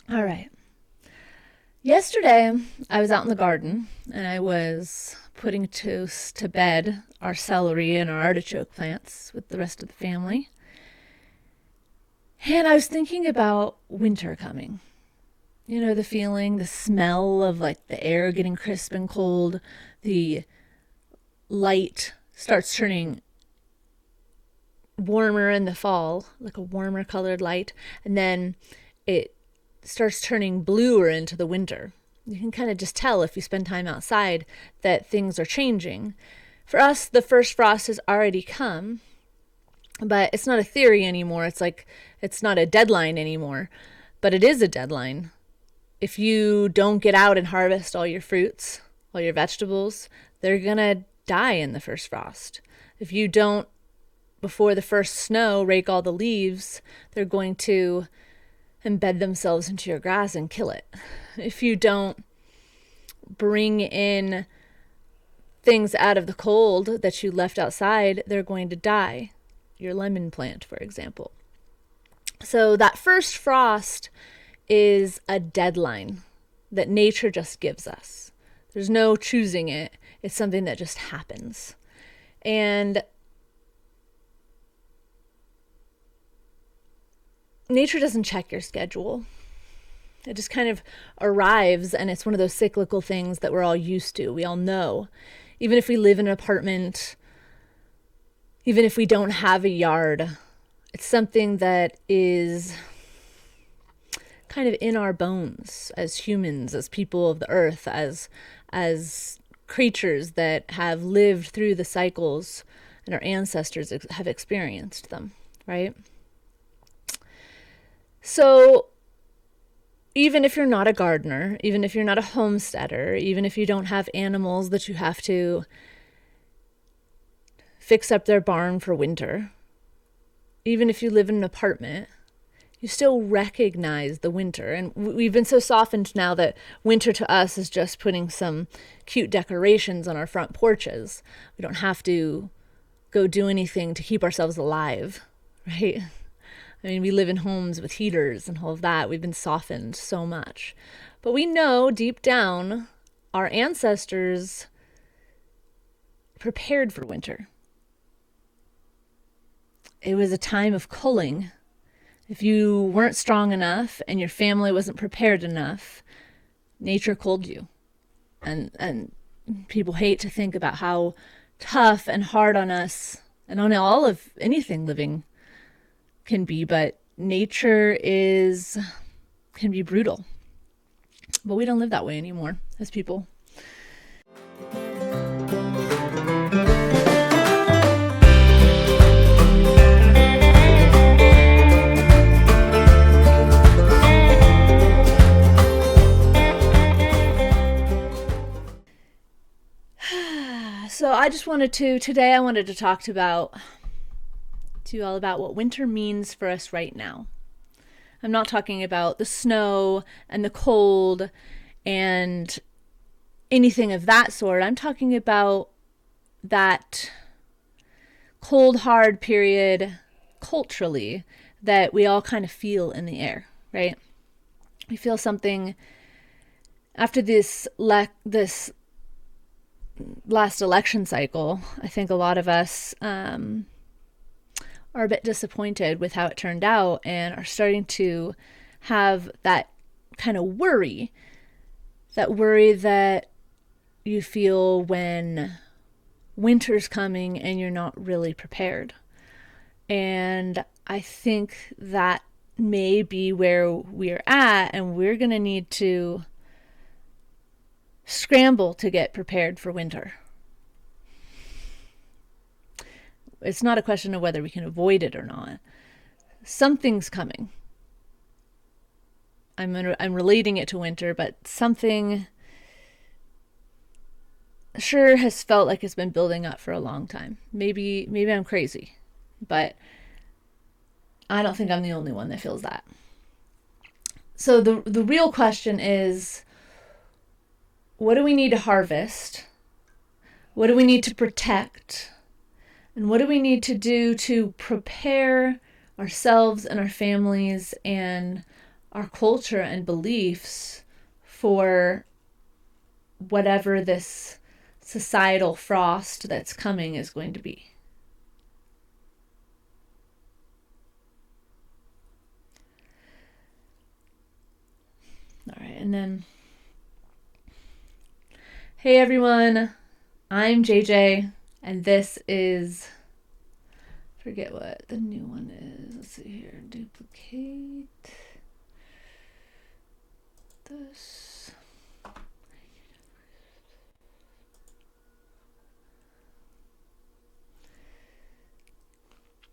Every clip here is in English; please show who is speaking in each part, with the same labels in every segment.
Speaker 1: All right. Yesterday, I was out in the garden and I was putting to bed our celery and our artichoke plants with the rest of the family. And I was thinking about winter coming. You know, the feeling, the smell of like the air getting crisp and cold, the light starts turning warmer in the fall, like a warmer colored light, and then it starts turning bluer into the winter. You can kind of just tell if you spend time outside that things are changing. For us, the first frost has already come, but it's not a theory anymore. It's like it's not a deadline anymore, but it is a deadline. If you don't get out and harvest all your fruits, all your vegetables, they're gonna die in the first frost. If you don't, before the first snow, rake all the leaves, they're going to embed themselves into your grass and kill it. If you don't bring in things out of the cold that you left outside, they're going to die. Your lemon plant, for example. So that first frost is a deadline that nature just gives us. There's no choosing it. It's something that just happens. And nature doesn't check your schedule. It just kind of arrives, and it's one of those cyclical things that we're all used to. We all know. Even if we live in an apartment, even if we don't have a yard, it's something that is kind of in our bones as humans, as people of the earth, as creatures that have lived through the cycles and our ancestors have experienced them, right? So even if you're not a gardener, even if you're not a homesteader, even if you don't have animals that you have to fix up their barn for winter, even if you live in an apartment, you still recognize the winter. And we've been so softened now that winter to us is just putting some cute decorations on our front porches. We don't have to go do anything to keep ourselves alive, right? I mean, we live in homes with heaters and all of that. We've been softened so much. But we know deep down our ancestors prepared for winter. It was a time of culling. If you weren't strong enough and your family wasn't prepared enough, nature culled you. And people hate to think about how tough and hard on us and on all of anything living can be, but nature can be brutal. But we don't live that way anymore as people. So today I wanted to talk to you all about what winter means for us right now. I'm not talking about the snow and the cold and anything of that sort. I'm talking about that cold, hard period culturally that we all kind of feel in the air, right? We feel something after this last election cycle. I think a lot of us are a bit disappointed with how it turned out and are starting to have that kind of worry that you feel when winter's coming and you're not really prepared. And I think that may be where we're at, and we're going to need to scramble to get prepared for winter. It's not a question of whether we can avoid it or not. Something's coming. I'm relating it to winter, but something sure has felt like it's been building up for a long time. Maybe I'm crazy, but I don't think I'm the only one that feels that. So the real question is, what do we need to harvest? What do we need to protect? And what do we need to do to prepare ourselves and our families and our culture and beliefs for whatever this societal frost that's coming is going to be. All right, and then, hey everyone, I'm JJ, and this is, forget what the new one is. Let's see here, duplicate this.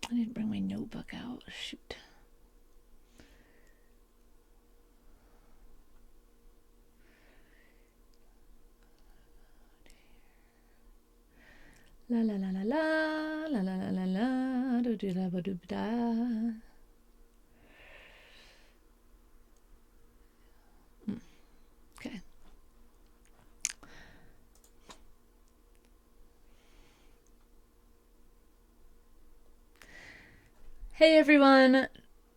Speaker 1: I need to bring my notebook out. Shoot. La la la la la la la la la la do do da ba do da. Okay. Hey everyone,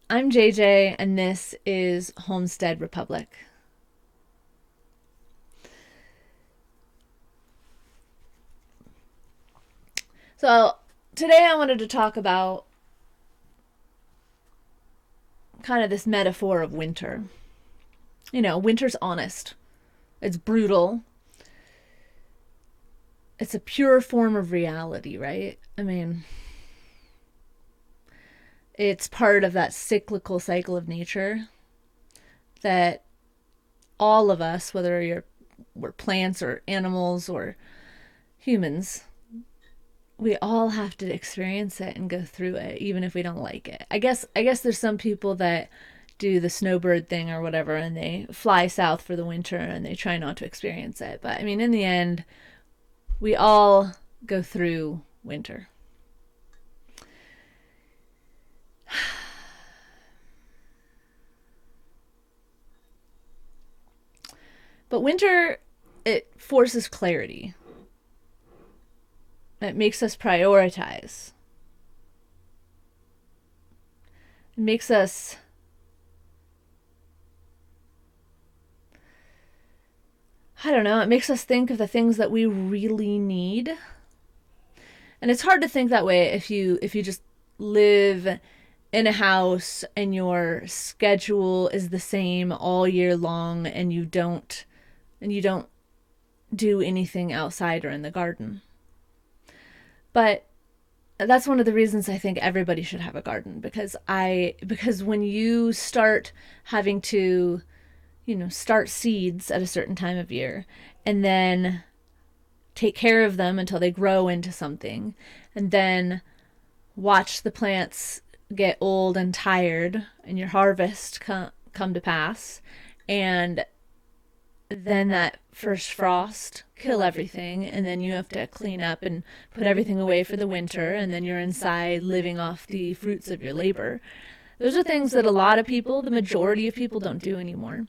Speaker 1: I'm JJ, and this is Homestead Republic. So today I wanted to talk about kind of this metaphor of winter. You know, winter's honest. It's brutal. It's a pure form of reality, right? I mean, it's part of that cyclical cycle of nature that all of us, whether we're plants or animals or humans, we all have to experience it and go through it, even if we don't like it. I guess there's some people that do the snowbird thing or whatever, and they fly south for the winter and they try not to experience it. But I mean, in the end, we all go through winter. But winter, it forces clarity. It makes us prioritize. It makes us it makes us think of the things that we really need. And it's hard to think that way if you just live in a house and your schedule is the same all year long and you don't do anything outside or in the garden. But that's one of the reasons I think everybody should have a garden, because when you start having to, start seeds at a certain time of year and then take care of them until they grow into something, and then watch the plants get old and tired and your harvest come to pass, and then that first frost kill everything, and then you have to clean up and put everything away for the winter, and then you're inside living off the fruits of your labor. Those are things that a lot of people, the majority of people, don't do anymore.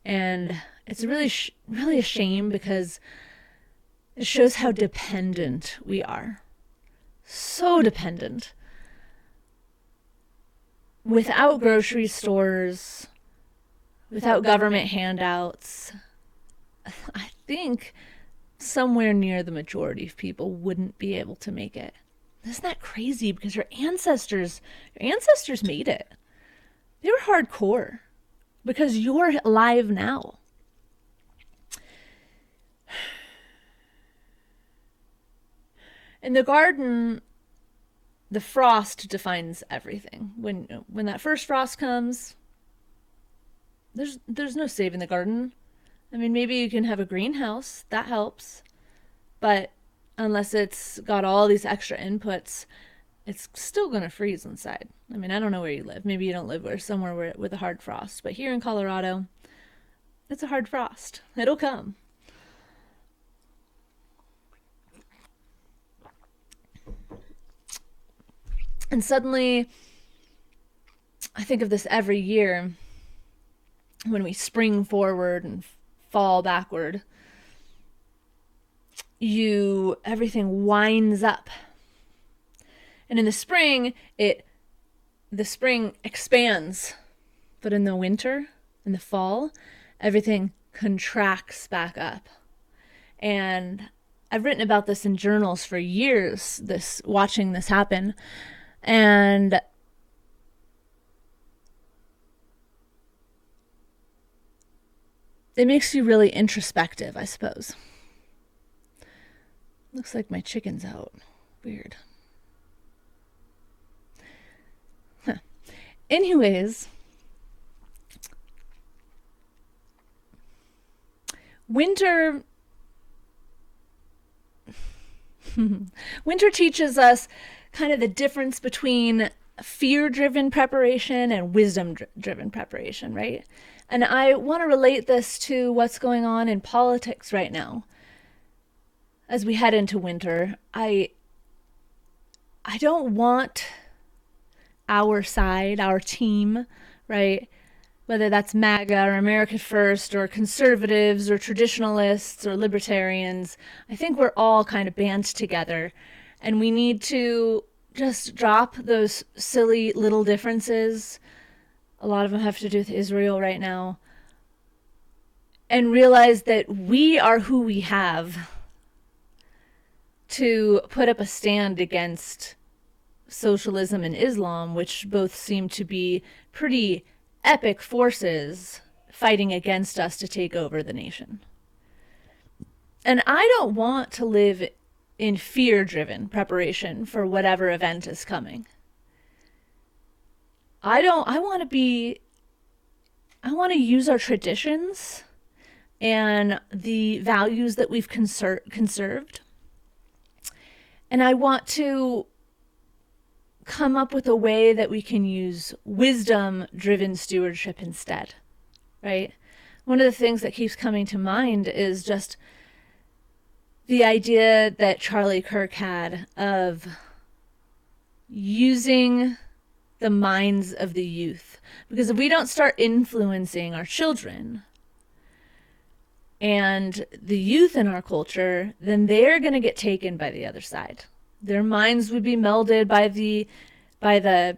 Speaker 1: And it's really really a shame, because it shows how dependent we are. So dependent. Without grocery stores, without government handouts, I think somewhere near the majority of people wouldn't be able to make it. Isn't that crazy? Because your ancestors made it. They were hardcore because you're alive now. In the garden, the frost defines everything. When that first frost comes, there's no saving the garden. I mean, maybe you can have a greenhouse, that helps, but unless it's got all these extra inputs, it's still going to freeze inside. I mean, I don't know where you live. Maybe you don't live somewhere with a hard frost, but here in Colorado, it's a hard frost. It'll come. And suddenly, I think of this every year when we spring forward and fall backward. Everything winds up. And in the spring, the spring expands. But in the winter, In the fall, everything contracts back up. And I've written about this in journals for years, watching this happen. And it makes you really introspective, I suppose. Looks like my chicken's out. Weird. Huh. Anyways, winter teaches us kind of the difference between fear-driven preparation and wisdom-driven preparation, right? And I want to relate this to what's going on in politics right now. As we head into winter, I don't want our side, our team, right? Whether that's MAGA or America First or conservatives or traditionalists or libertarians, I think we're all kind of band together, and we need to just drop those silly little differences. A lot of them have to do with Israel right now. And realize that we are who we have to put up a stand against socialism and Islam, which both seem to be pretty epic forces fighting against us to take over the nation. And I don't want to live in fear-driven preparation for whatever event is coming. I want to use our traditions and the values that we've conserved. And I want to come up with a way that we can use wisdom-driven stewardship instead, right? One of the things that keeps coming to mind is just the idea that Charlie Kirk had of using the minds of the youth. Because if we don't start influencing our children and the youth in our culture, then they're going to get taken by the other side. Their minds would be melded by the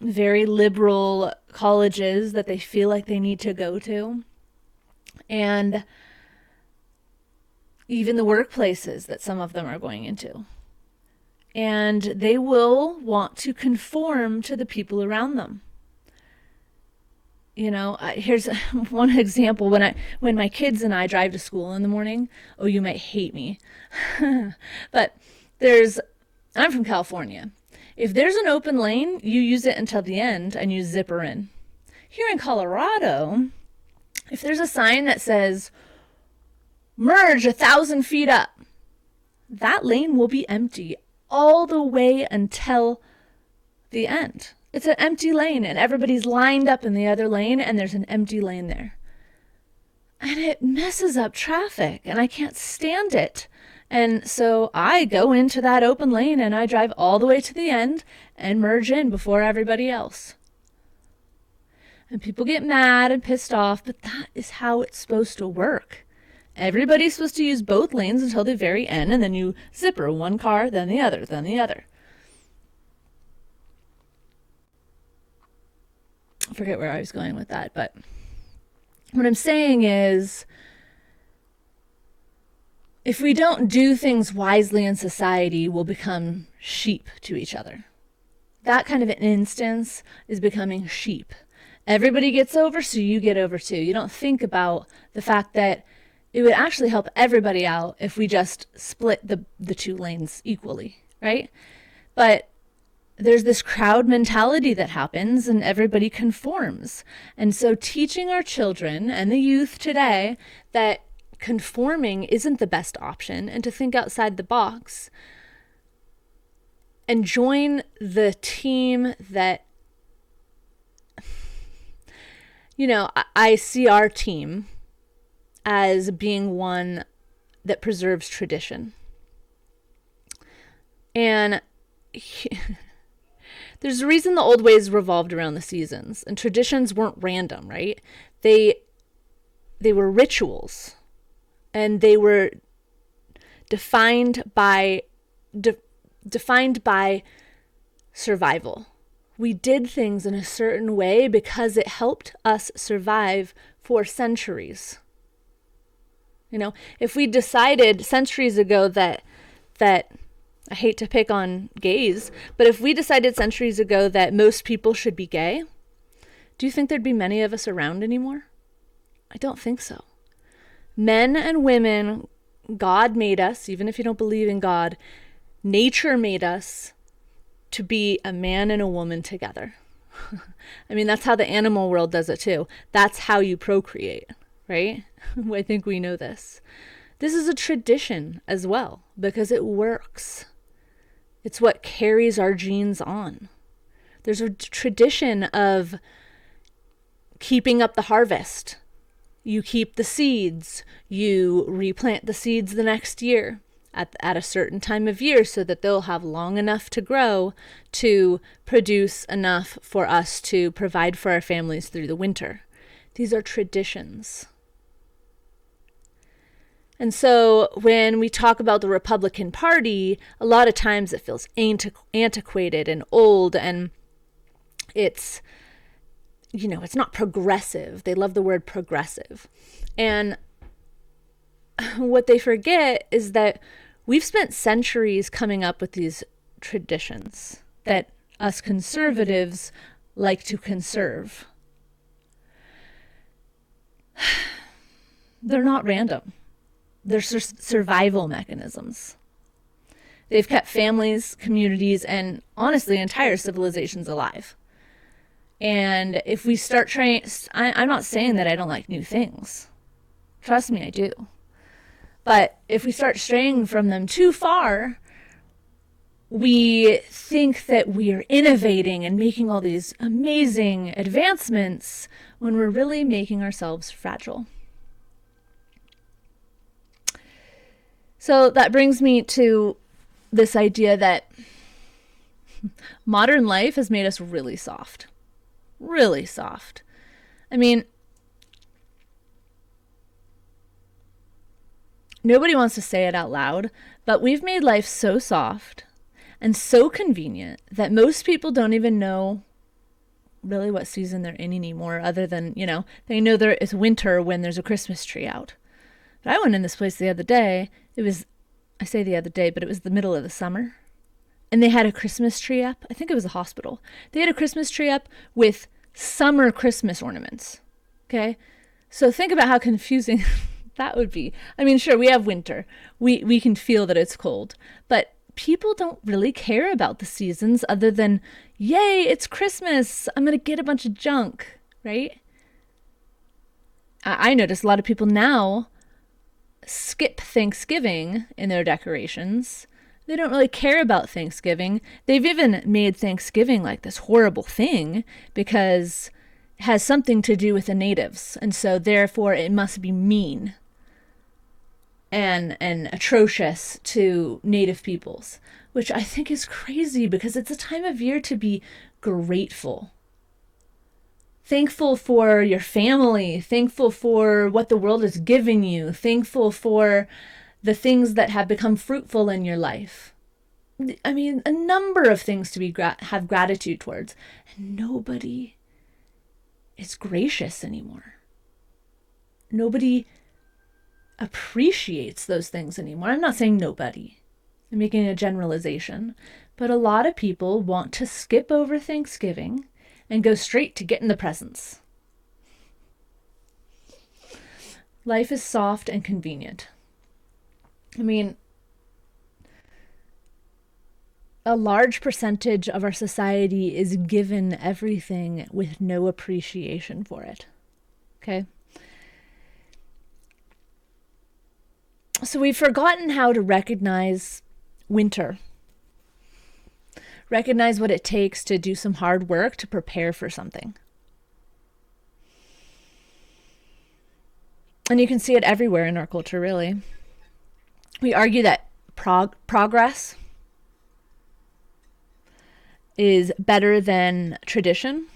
Speaker 1: very liberal colleges that they feel like they need to go to. And even the workplaces that some of them are going into. And they will want to conform to the people around them. You know, here's one example. When my kids and I drive to school in the morning, oh, you might hate me, but I'm from California. If there's an open lane, you use it until the end and you zipper in. Here in Colorado, if there's a sign that says, merge 1,000 feet up, that lane will be empty all the way until the end. It's an empty lane and everybody's lined up in the other lane and there's an empty lane there. And it messes up traffic and I can't stand it. And so I go into that open lane and I drive all the way to the end and merge in before everybody else. And people get mad and pissed off, but that is how it's supposed to work. Everybody's supposed to use both lanes until the very end, and then you zipper one car, then the other, then the other. I forget where I was going with that, but what I'm saying is, if we don't do things wisely in society, we'll become sheep to each other. That kind of an instance is becoming sheep. Everybody gets over, so you get over too. You don't think about the fact that it would actually help everybody out if we just split the two lanes equally, right? But there's this crowd mentality that happens and everybody conforms. And so teaching our children and the youth today that conforming isn't the best option and to think outside the box and join the team that, you know, I see our team as being one that preserves tradition. And there's a reason the old ways revolved around the seasons, and traditions weren't random, right? They were rituals, and they were defined by survival. We did things in a certain way because it helped us survive for centuries. If we decided centuries ago that I hate to pick on gays, but if we decided centuries ago that most people should be gay, do you think there'd be many of us around anymore? I don't think so. Men and women, God made us, even if you don't believe in God, nature made us to be a man and a woman together. I mean, that's how the animal world does it too. That's how you procreate, right? I think we know this. This is a tradition as well because it works. It's what carries our genes on. There's a tradition of keeping up the harvest. You keep the seeds. You replant the seeds the next year at a certain time of year so that they'll have long enough to grow to produce enough for us to provide for our families through the winter. These are traditions. And so when we talk about the Republican Party, a lot of times it feels antiquated and old, and it's not progressive. They love the word progressive. And what they forget is that we've spent centuries coming up with these traditions that us conservatives like to conserve. They're not random. They're survival mechanisms. They've kept families, communities, and honestly, entire civilizations alive. And if we start trying, I'm not saying that I don't like new things. Trust me, I do. But if we start straying from them too far, we think that we are innovating and making all these amazing advancements when we're really making ourselves fragile. So that brings me to this idea that modern life has made us really soft. Really soft. I mean, nobody wants to say it out loud, but we've made life so soft and so convenient that most people don't even know really what season they're in anymore, other than, they know there is winter when there's a Christmas tree out. But I went in this place the other day. It was the middle of the summer. And they had a Christmas tree up. I think it was a hospital. They had a Christmas tree up with summer Christmas ornaments. Okay? So think about how confusing that would be. I mean, sure, we have winter. We can feel that it's cold. But people don't really care about the seasons other than, yay, it's Christmas. I'm going to get a bunch of junk, right? I notice a lot of people now skip Thanksgiving in their decorations. They don't really care about Thanksgiving. They've even made Thanksgiving like this horrible thing because it has something to do with the natives. And so therefore it must be mean and atrocious to native peoples, which I think is crazy because it's a time of year to be grateful. Thankful for your family, thankful for what the world has given you, thankful for the things that have become fruitful in your life. I mean, a number of things to have gratitude towards. And nobody is gracious anymore. Nobody appreciates those things anymore. I'm not saying nobody. I'm making a generalization. But a lot of people want to skip over Thanksgiving and go straight to getting the presents. Life is soft and convenient. I mean, a large percentage of our society is given everything with no appreciation for it. Okay? So we've forgotten how to recognize winter. Recognize what it takes to do some hard work to prepare for something. And you can see it everywhere in our culture, really. We argue that progress is better than tradition,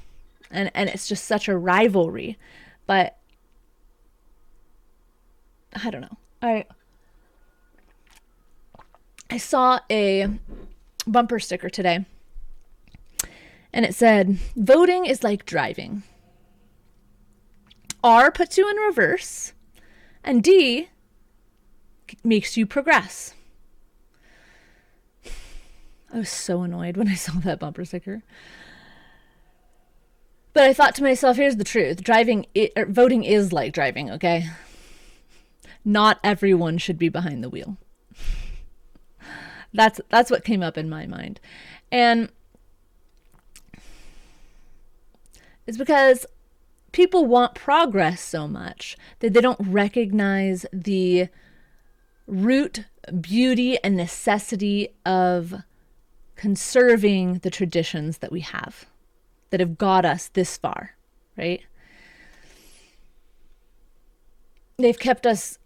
Speaker 1: and it's just such a rivalry. But I don't know. I saw a bumper sticker today, And it said, voting is like driving. R puts you in reverse, and D makes you progress. I was so annoyed when I saw that bumper sticker. But I thought to myself, here's the truth. Voting is like driving, okay? Not everyone should be behind the wheel. That's what came up in my mind. And it's because people want progress so much that they don't recognize the root beauty and necessity of conserving the traditions that we have, that have got us this far, right? They've kept us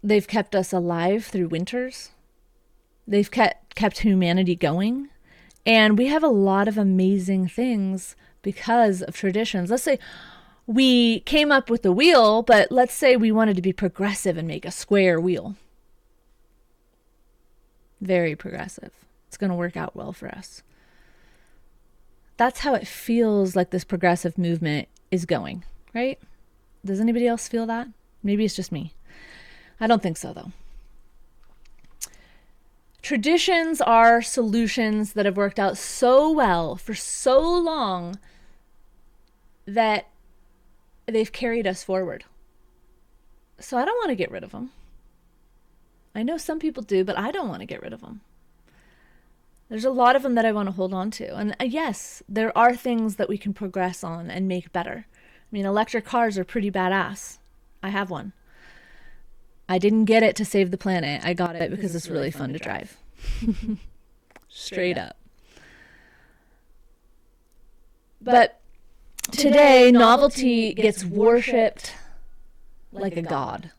Speaker 1: alive through winters. They've kept humanity going. And we have a lot of amazing things because of traditions. Let's say we came up with the wheel, but let's say we wanted to be progressive and make a square wheel. Very progressive. It's going to work out well for us. That's how it feels like this progressive movement is going, right? Does anybody else feel that? Maybe it's just me. I don't think so, though. Traditions are solutions that have worked out so well for so long that they've carried us forward. So I don't want to get rid of them. I know some people do, but I don't want to get rid of them. There's a lot of them that I want to hold on to. And yes, there are things that we can progress on and make better. I mean, electric cars are pretty badass. I have one. I didn't get it to save the planet. I got it because it's really fun to drive. Straight up. But today, novelty gets worshipped like a god.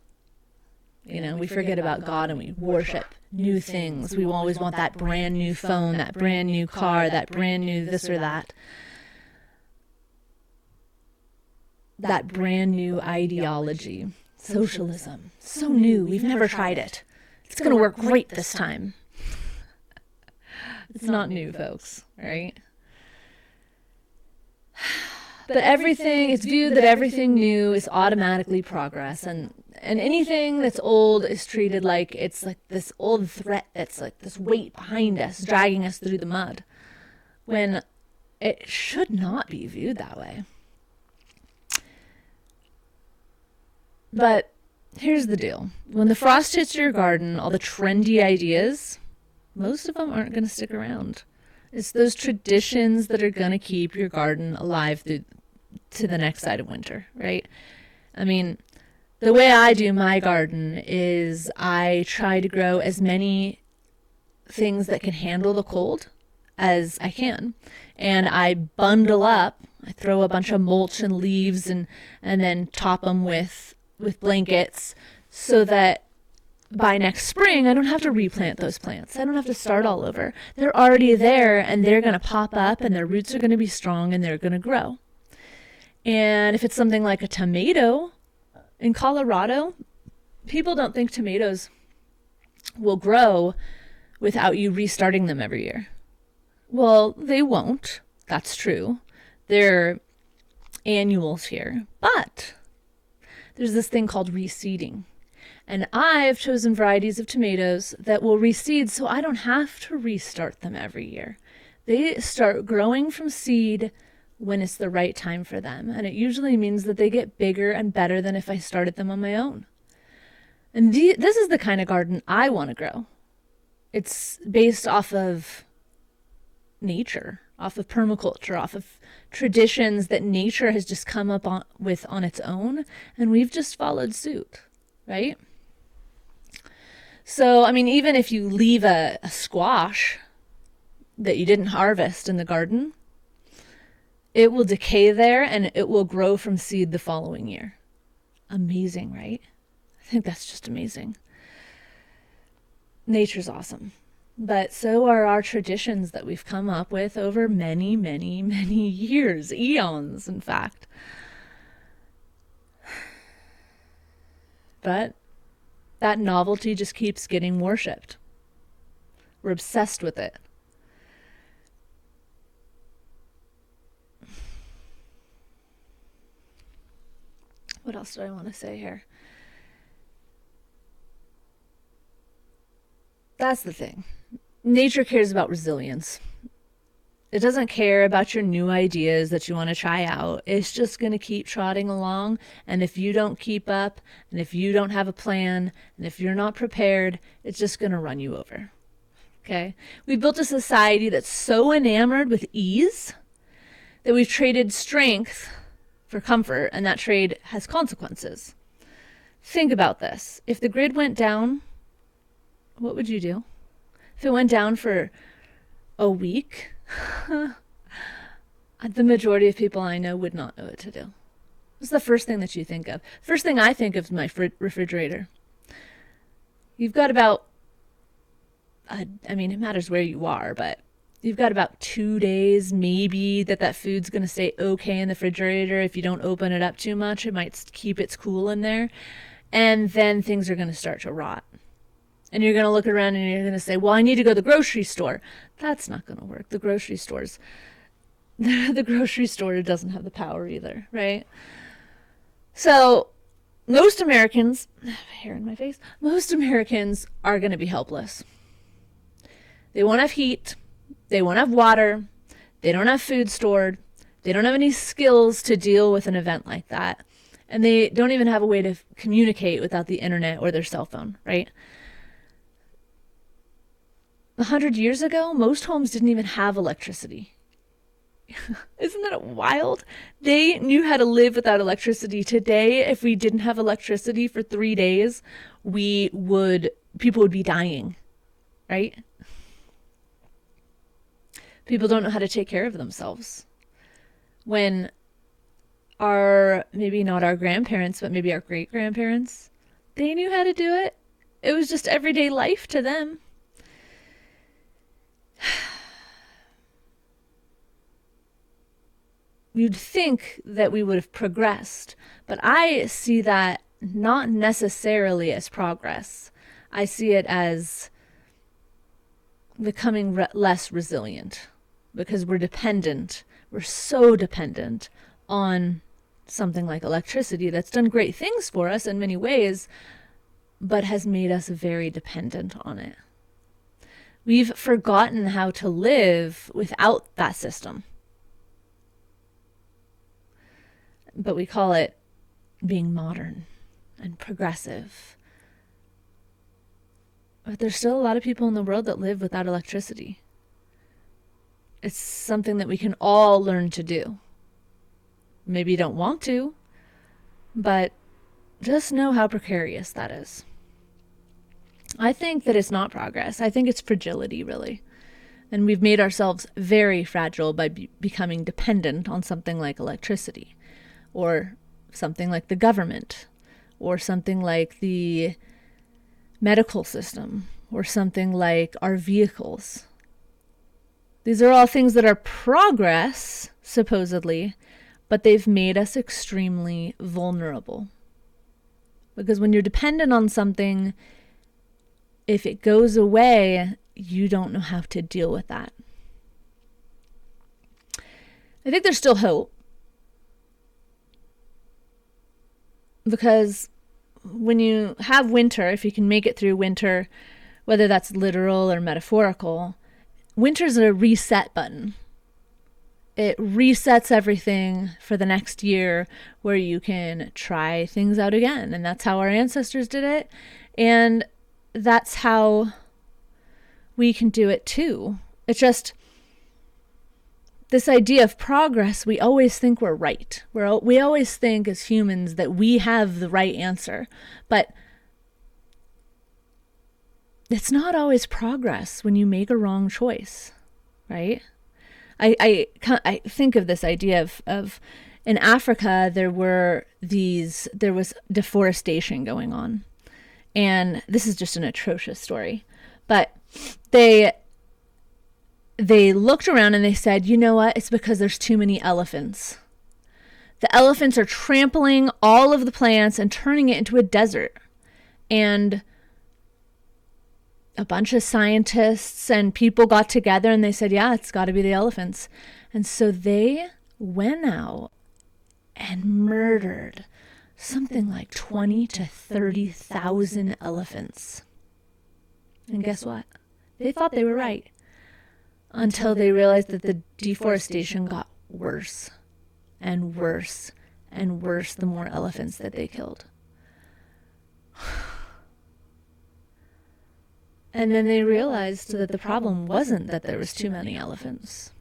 Speaker 1: You know, we forget about God and we worship new things. We always want that brand new phone, that brand new car, that brand new this or that. That brand new ideology. Socialism. So new. We've never tried it. It's going to work great this time. It's not new, folks, right? But it's viewed that everything new is automatically progress, and anything that's old is treated like it's like this old threat that's like this weight behind us, dragging us through the mud, when it should not be viewed that way. But here's the deal. When the frost hits your garden, all the trendy ideas, most of them aren't going to stick around. It's those traditions that are going to keep your garden alive to the next side of winter, right? I mean, the way I do my garden is I try to grow as many things that can handle the cold as I can. And I bundle up, I throw a bunch of mulch and leaves and then top them with blankets so that by next spring, I don't have to replant those plants. I don't have to start all over. They're already there and they're going to pop up and their roots are going to be strong and they're going to grow. And if it's something like a tomato in Colorado, people don't think tomatoes will grow without you restarting them every year. Well, they won't. That's true. They're annuals here. But there's this thing called reseeding. And I've chosen varieties of tomatoes that will reseed so I don't have to restart them every year. They start growing from seed when it's the right time for them. And it usually means that they get bigger and better than if I started them on my own. And this is the kind of garden I want to grow. It's based off of nature, off of permaculture, off of traditions that nature has just come up with on its own. And we've just followed suit, right? So, I mean, even if you leave a squash that you didn't harvest in the garden, it will decay there and it will grow from seed the following year. Amazing, right? I think that's just amazing. Nature's awesome. But so are our traditions that we've come up with over many, many, many years, eons, in fact. But that novelty just keeps getting worshipped. We're obsessed with it. What else do I want to say here? That's the thing. Nature cares about resilience. It doesn't care about your new ideas that you want to try out. It's just going to keep trotting along. And if you don't keep up, and if you don't have a plan, and if you're not prepared, it's just going to run you over. Okay? We built a society that's so enamored with ease that we've traded strength for comfort, and that trade has consequences. Think about this. If the grid went down, what would you do? If it went down for a week, the majority of people I know would not know what to do. What's the first thing that you think of? First thing I think of is my refrigerator. You've got about, it matters where you are, but you've got about 2 days maybe that food's going to stay okay in the refrigerator. If you don't open it up too much, it might keep its cool in there. And then things are going to start to rot. And you're going to look around and you're going to say, well, I need to go to the grocery store. That's not going to work. The grocery store doesn't have the power either, right? So most Americans, hair in my face, most Americans are going to be helpless. They won't have heat. They won't have water. They don't have food stored. They don't have any skills to deal with an event like that. And they don't even have a way to communicate without the internet or their cell phone, right? 100 years ago, most homes didn't even have electricity. Isn't that wild? They knew how to live without electricity. Today, if we didn't have electricity for 3 days, people would be dying, right? People don't know how to take care of themselves. When maybe not our grandparents, but maybe our great-grandparents, they knew how to do it. It was just everyday life to them. You'd think that we would have progressed, but I see that not necessarily as progress. I see it as becoming less resilient because we're so dependent on something like electricity that's done great things for us in many ways, but has made us very dependent on it. We've forgotten how to live without that system. But we call it being modern and progressive. But there's still a lot of people in the world that live without electricity. It's something that we can all learn to do. Maybe you don't want to, but just know how precarious that is. I think that it's not progress. I think it's fragility, really. And we've made ourselves very fragile by becoming dependent on something like electricity, or something like the government, or something like the medical system, or something like our vehicles. These are all things that are progress, supposedly, but they've made us extremely vulnerable. Because when you're dependent on something, if it goes away, you don't know how to deal with that. I think there's still hope. Because when you have winter, if you can make it through winter, whether that's literal or metaphorical, winter's a reset button. It resets everything for the next year where you can try things out again. And that's how our ancestors did it. And that's how we can do it too. It's just this idea of progress, we always think we're right. We always think as humans that we have the right answer. But it's not always progress when you make a wrong choice, right? I think of this idea of in Africa, there was deforestation going on. And this is just an atrocious story. But they looked around and they said, you know what? It's because there's too many elephants. The elephants are trampling all of the plants and turning it into a desert. And a bunch of scientists and people got together and they said, yeah, it's got to be the elephants. And so they went out and murdered something like 20 to 30,000 elephants. And guess what? They thought they were right until they realized that the deforestation got worse and worse and worse the more elephants that they killed. And then they realized that the problem wasn't that there was too many elephants.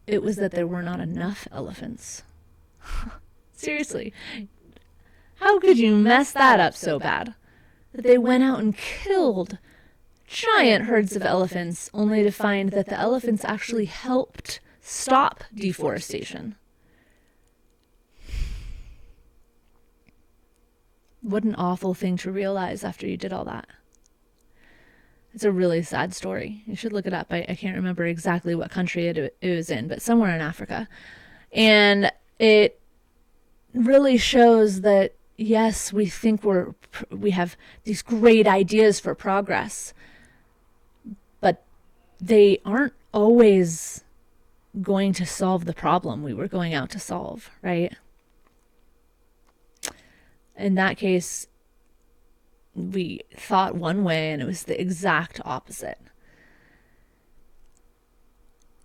Speaker 1: It was that there were not enough elephants. Seriously. How could you mess that up so bad? That they went out and killed giant herds of elephants only to find that the elephants actually helped stop deforestation. What an awful thing to realize after you did all that. It's a really sad story. You should look it up. I can't remember exactly what country it was in, but somewhere in Africa. And it really shows that, yes, we think we have these great ideas for progress, but they aren't always going to solve the problem we were going out to solve, right? In that case, we thought one way and it was the exact opposite.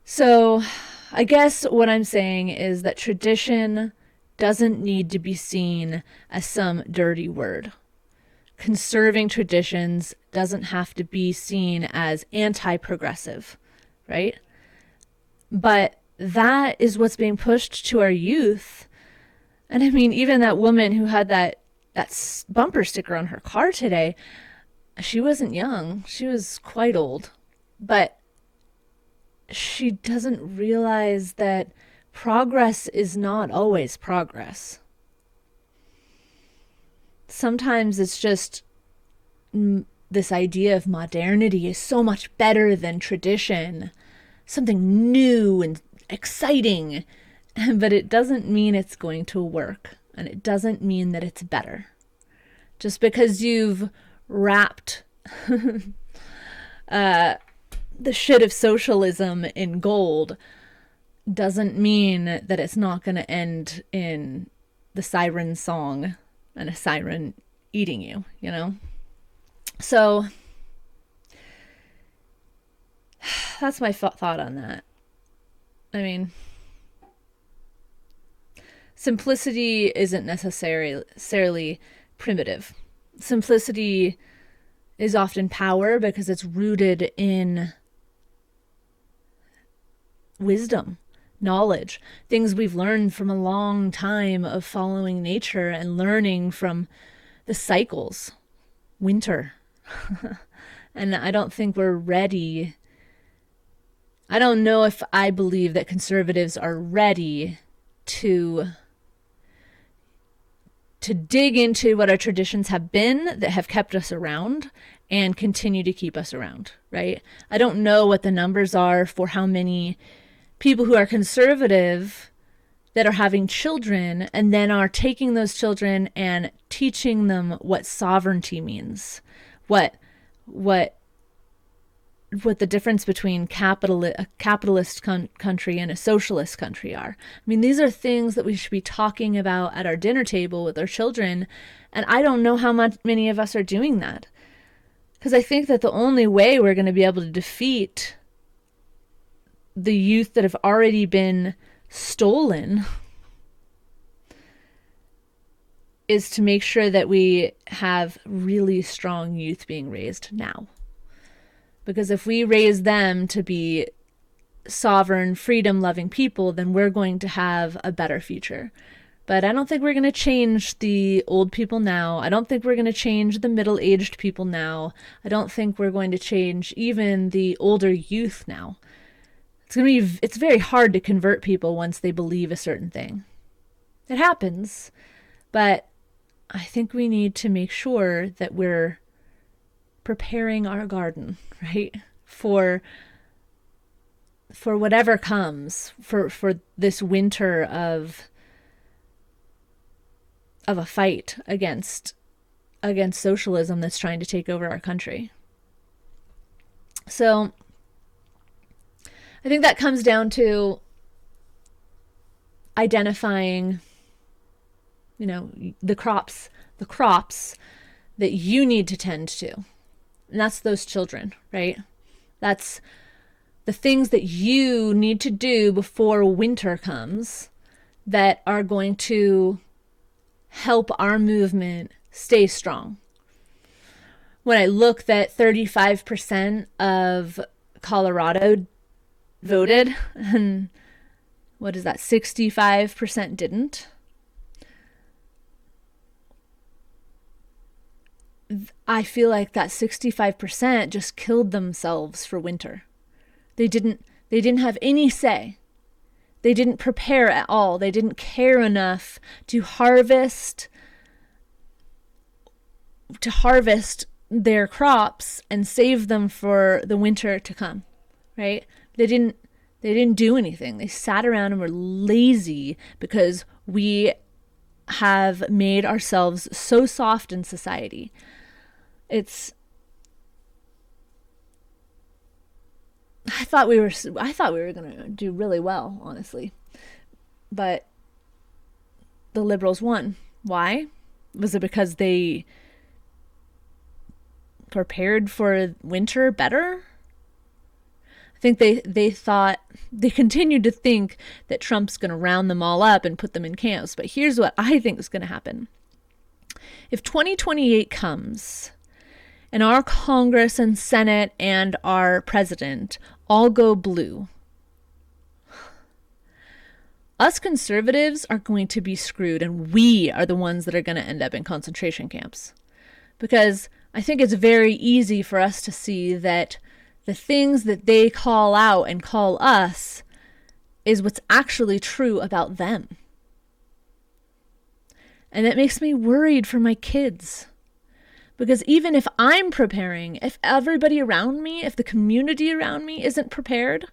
Speaker 1: So I guess what I'm saying is that tradition doesn't need to be seen as some dirty word. Conserving traditions doesn't have to be seen as anti-progressive, right? But that is what's being pushed to our youth. And I mean, even that woman who had that bumper sticker on her car today, she wasn't young. She was quite old. But she doesn't realize that progress is not always progress. Sometimes it's just this idea of modernity is so much better than tradition, something new and exciting, but it doesn't mean it's going to work, and it doesn't mean that it's better. Just because you've wrapped the shit of socialism in gold doesn't mean that it's not going to end in the siren song and a siren eating you, you know? So that's my thought on that. I mean, simplicity isn't necessarily primitive. Simplicity is often power because it's rooted in wisdom, knowledge, things we've learned from a long time of following nature and learning from the cycles, winter. And I don't think we're ready. I don't know if I believe that conservatives are ready to dig into what our traditions have been that have kept us around and continue to keep us around, right? I don't know what the numbers are for how many people who are conservative that are having children and then are taking those children and teaching them what sovereignty means, what the difference between a capitalist country and a socialist country are. I mean, these are things that we should be talking about at our dinner table with our children, and I don't know how many of us are doing that. Because I think that the only way we're going to be able to defeat the youth that have already been stolen is to make sure that we have really strong youth being raised now. Because if we raise them to be sovereign, freedom-loving people, then we're going to have a better future. But I don't think we're going to change the old people now. I don't think we're going to change the middle-aged people now. I don't think we're going to change even the older youth now. It's very hard to convert people once they believe a certain thing. It happens, but I think we need to make sure that we're preparing our garden, right? For whatever comes, for this winter of a fight against socialism that's trying to take over our country. So I think that comes down to identifying, the crops that you need to tend to. And that's those children, right? That's the things that you need to do before winter comes that are going to help our movement stay strong. When I look that 35% of Colorado voted, and what is that, 65% didn't, I feel like that 65% just killed themselves for winter. They didn't have any say. They didn't prepare at all. They didn't care enough to harvest their crops and save them for the winter to come, right? They didn't do anything. They sat around and were lazy because we have made ourselves so soft in society. I thought we were going to do really well, honestly. But the Liberals won. Why? Was it because they prepared for winter better? I think they continued to think that Trump's going to round them all up and put them in camps. But here's what I think is going to happen. If 2028 comes and our Congress and Senate and our president all go blue, us conservatives are going to be screwed, and we are the ones that are going to end up in concentration camps. Because I think it's very easy for us to see that the things that they call out and call us is what's actually true about them. And that makes me worried for my kids. Because even if I'm preparing, if everybody around me, if the community around me isn't prepared,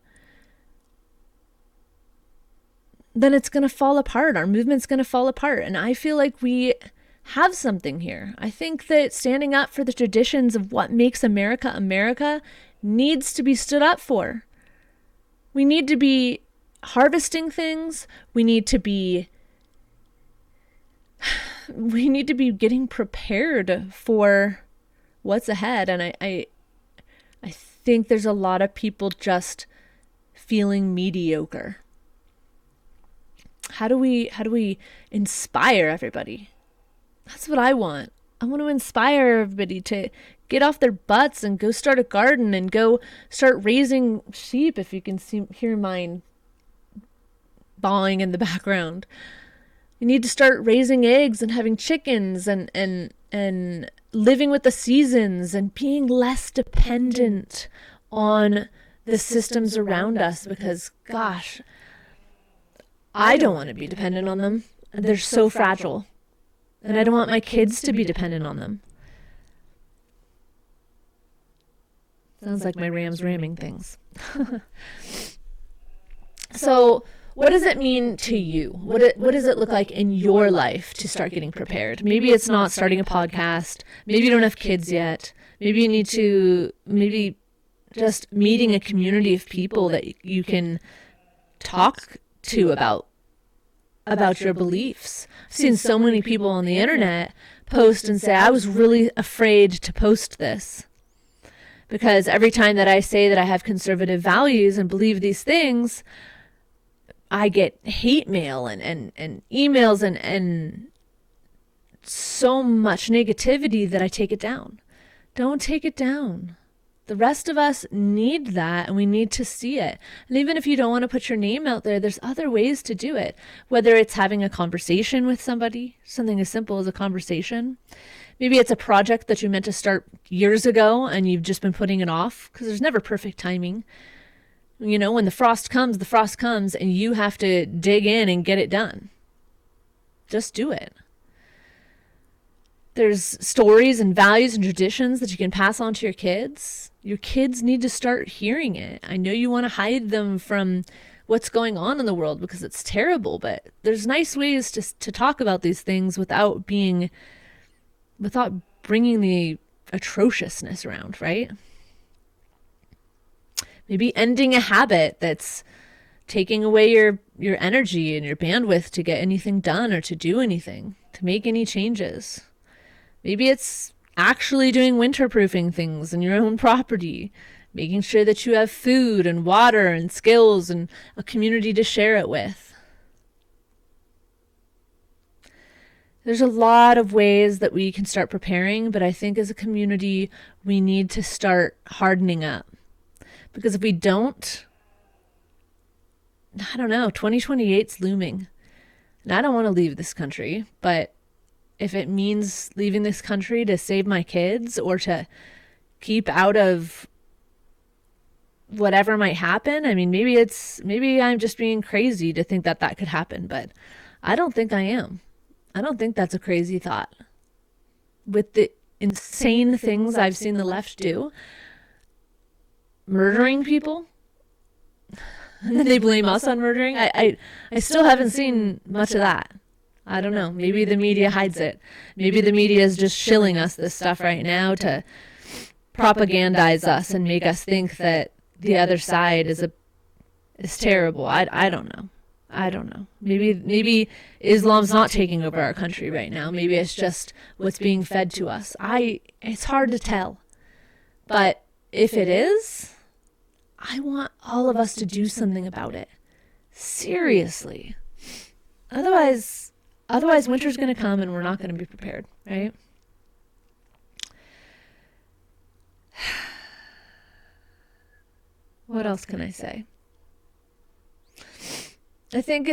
Speaker 1: then it's going to fall apart. Our movement's going to fall apart. And I feel like we have something here. I think that standing up for the traditions of what makes America America needs to be stood up for. We need to be harvesting things. We need to be getting prepared for what's ahead. And I think there's a lot of people just feeling mediocre. How do we inspire everybody? That's what I want. I want to inspire everybody to get off their butts and go start a garden and go start raising sheep, if you can hear mine bawling in the background. You need to start raising eggs and having chickens and living with the seasons and being less dependent on the systems around us, because, gosh, I don't want to be dependent on them. They're so fragile. And I don't want my kids to be dependent on them. Sounds like my Rams ramming things. So what does it mean to you? What does it look like in your life to start getting prepared? Maybe it's not starting a podcast. Maybe you don't have kids yet. Maybe you need to, just meeting a community of people that you can talk to about your beliefs. I've seen so many people on the internet post and say, I was really afraid to post this, because every time that I say that I have conservative values and believe these things, I get hate mail and emails and so much negativity that I take it down. Don't take it down. The rest of us need that, and we need to see it. And even if you don't want to put your name out there, there's other ways to do it. Whether it's having a conversation with somebody, something as simple as a conversation. Maybe it's a project that you meant to start years ago and you've just been putting it off, because there's never perfect timing. When the frost comes, and you have to dig in and get it done. Just do it. There's stories and values and traditions that you can pass on to your kids. Your kids need to start hearing it. I know you want to hide them from what's going on in the world because it's terrible, but there's nice ways to talk about these things without bringing the atrociousness around, right? Maybe ending a habit that's taking away your energy and your bandwidth to get anything done or to do anything. to make any changes. Maybe it's actually doing winterproofing things in your own property, making sure that you have food and water and skills and a community to share it with. There's a lot of ways that we can start preparing, but I think as a community, we need to start hardening up. Because if we don't, I don't know, 2028's looming. And I don't want to leave this country, but if it means leaving this country to save my kids or to keep out of whatever might happen, I mean, maybe I'm just being crazy to think that that could happen, but I don't think I am. I don't think that's a crazy thought. With the insane things I've seen the left do, murdering people, and then they blame us on murdering. I still haven't seen much of that. I don't know. Maybe the media hides it. Maybe the media is just shilling us this stuff right now to propagandize us and make us think that the other side is terrible. I don't know. I don't know. Maybe Islam's not taking over our country right now. Maybe it's just what's being fed to us. It's hard to tell. But if it is, I want all of us to do something about it. Seriously. Otherwise winter's going to come and we're not going to be prepared, right? What else can I say? I think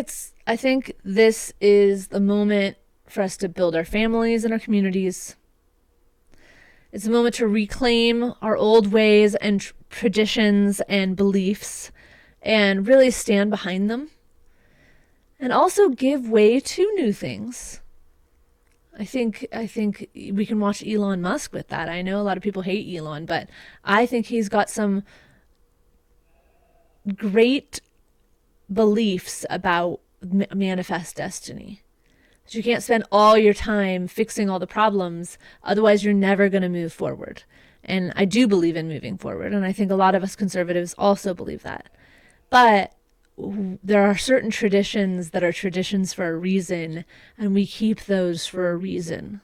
Speaker 1: this is the moment for us to build our families and our communities. It's a moment to reclaim our old ways and traditions and beliefs and really stand behind them. And also give way to new things. I think we can watch Elon Musk with that. I know a lot of people hate Elon, but I think he's got some great beliefs about manifest destiny. That you can't spend all your time fixing all the problems, otherwise you're never going to move forward. And I do believe in moving forward, and I think a lot of us conservatives also believe that. But there are certain traditions that are traditions for a reason, and we keep those for a reason.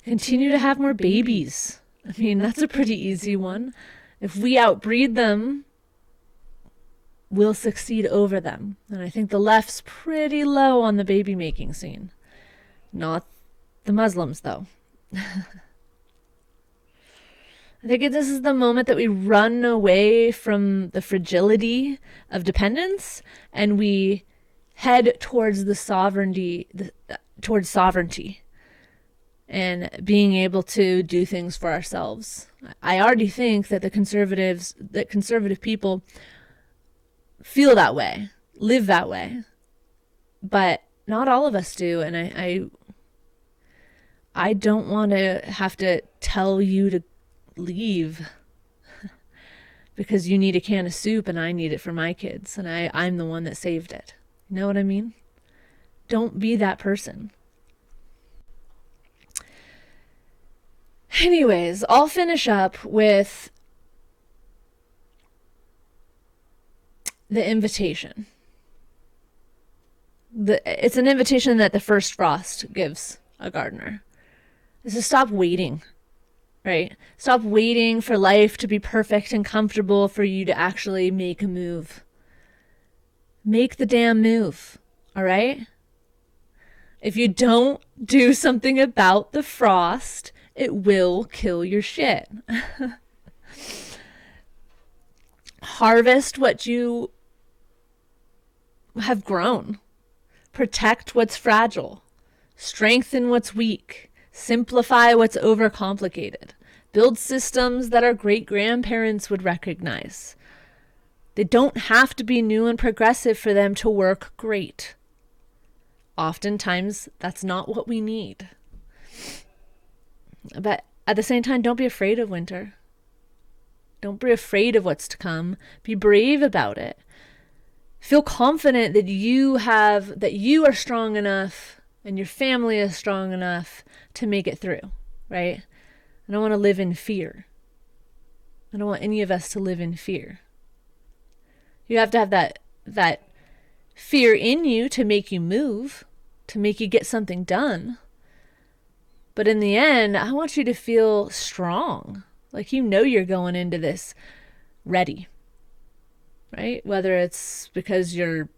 Speaker 1: Continue to have more babies. I mean, that's a pretty easy one. If we outbreed them, we'll succeed over them. And I think the left's pretty low on the baby making scene. Not the Muslims, though. I think this is the moment that we run away from the fragility of dependence and we head towards towards sovereignty and being able to do things for ourselves. I already think that conservative people feel that way, live that way, but not all of us do. And I don't want to have to tell you to leave because you need a can of soup and I need it for my kids and I'm the one that saved it. You know what I mean? Don't be that person. Anyways, I'll finish up with the invitation. It's an invitation that the first frost gives a gardener. Is to stop waiting. Right? Stop waiting for life to be perfect and comfortable for you to actually make a move. Make the damn move. All right? If you don't do something about the frost, it will kill your shit. Harvest what you have grown. Protect what's fragile. Strengthen what's weak. Simplify what's overcomplicated. Build systems that our great-grandparents would recognize. They don't have to be new and progressive for them to work great. Oftentimes, that's not what we need. But at the same time, don't be afraid of winter. Don't be afraid of what's to come. Be brave about it. Feel confident that you are strong enough and your family is strong enough to make it through, right? I don't want to live in fear. I don't want any of us to live in fear. You have to have that fear in you to make you move, to make you get something done. But in the end, I want you to feel strong. Like you know you're going into this ready, right? Whether it's because your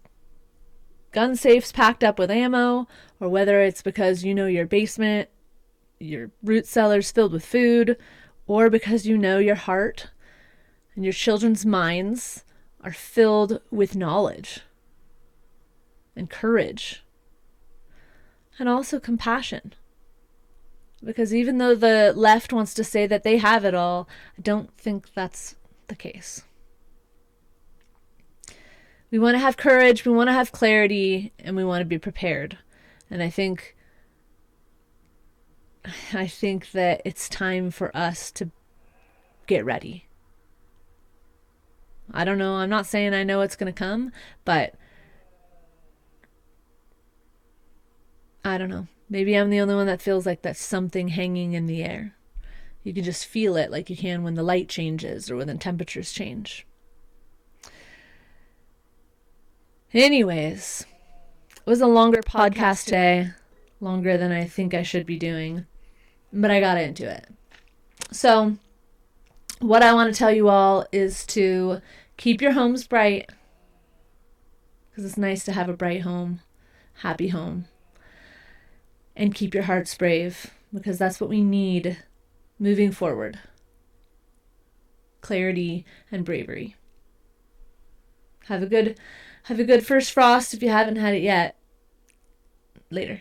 Speaker 1: gun safe's packed up with ammo, or whether it's because you know your basement, your root cellar's filled with food, or because you know your heart and your children's minds are filled with knowledge and courage and also compassion. Because even though the left wants to say that they have it all, I don't think that's the case. We want to have courage, we want to have clarity, and we want to be prepared. And I think that it's time for us to get ready. I don't know, I'm not saying I know it's going to come, but I don't know. Maybe I'm the only one that feels like that's something hanging in the air. You can just feel it like you can when the light changes or when the temperatures change. Anyways, it was a longer podcast today, longer than I think I should be doing, but I got into it. So, what I want to tell you all is to keep your homes bright, because it's nice to have a bright home, happy home. And keep your hearts brave, because that's what we need moving forward. Clarity and bravery. Have a good first frost if you haven't had it yet. Later.